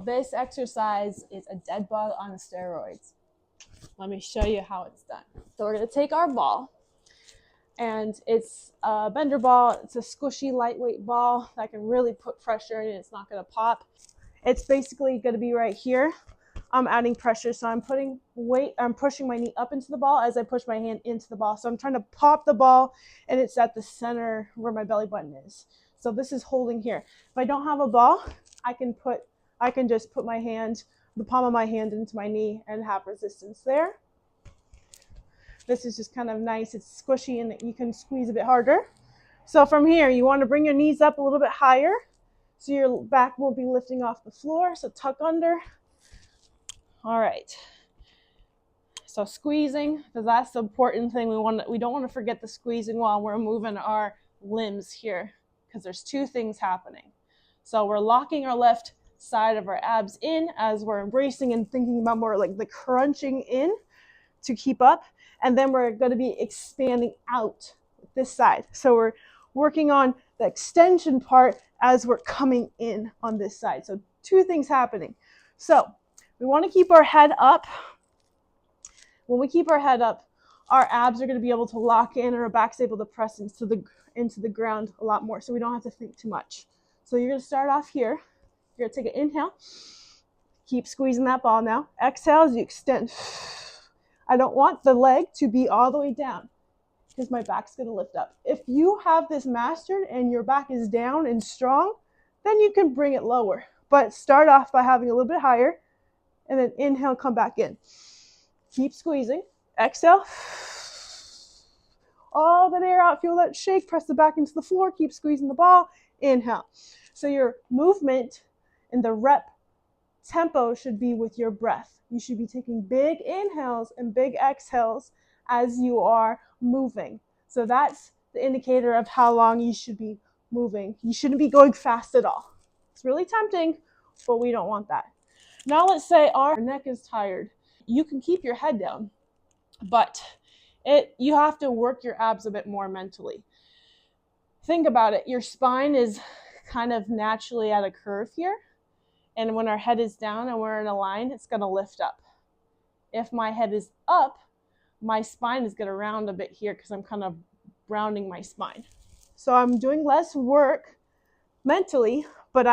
this exercise is a dead bug on steroids. Let me show you how it's done. So we're going to take our ball, and it's a bender ball. It's a squishy, lightweight ball that can really put pressure in it. It's not going to pop. It's basically going to be right here. I'm adding pressure, so I'm putting weight. I'm pushing my knee up into the ball as I push my hand into the ball. So I'm trying to pop the ball, and it's at the center where my belly button is. So this is holding here. If I don't have a ball, I can just put my hand, the palm of my hand, into my knee and have resistance there. This is just kind of nice. It's squishy and you can squeeze a bit harder. So from here, you want to bring your knees up a little bit higher so your back won't be lifting off the floor. So tuck under. All right. So squeezing, because that's the important thing. We don't want to forget the squeezing while we're moving our limbs here, because there's two things happening. So we're locking our left side of our abs in as we're embracing and thinking about more like the crunching in to keep up. And then we're going to be expanding out this side. So we're working on the extension part as we're coming in on this side. So two things happening. So we want to keep our head up. When we keep our head up, our abs are going to be able to lock in, and our back's able to press into the ground a lot more, so we don't have to think too much. So you're going to start off here. You're going to take an inhale. Keep squeezing that ball now. Exhale as you extend. I don't want the leg to be all the way down because my back's going to lift up. If you have this mastered and your back is down and strong, then you can bring it lower. But start off by having a little bit higher, and then inhale, come back in. Keep squeezing. Exhale. All that air out. Feel that shake. Press the back into the floor. Keep squeezing the ball. Inhale. So your movement and the rep tempo should be with your breath. You should be taking big inhales and big exhales as you are moving. So that's the indicator of how long you should be moving. You shouldn't be going fast at all. It's really tempting, but we don't want that. Now let's say our neck is tired. You can keep your head down, but you have to work your abs a bit more mentally. Think about it. Your spine is kind of naturally at a curve here. And when our head is down and we're in a line, it's going to lift up. If my head is up, my spine is going to round a bit here because I'm kind of rounding my spine. So I'm doing less work mentally, but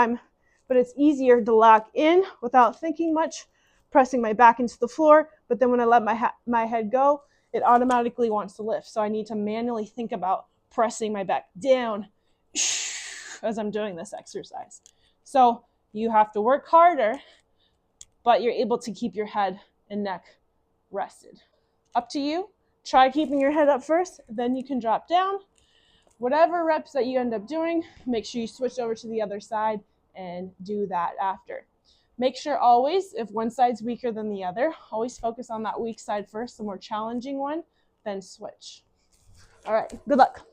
it's easier to lock in without thinking much, pressing my back into the floor. But then when I let my head go, it automatically wants to lift. So I need to manually think about pressing my back down as I'm doing this exercise. So you have to work harder, but you're able to keep your head and neck rested. Up to you. Try keeping your head up first, then you can drop down. Whatever reps that you end up doing, make sure you switch over to the other side and do that after. Make sure always, if one side's weaker than the other, always focus on that weak side first, the more challenging one, then switch. All right, good luck.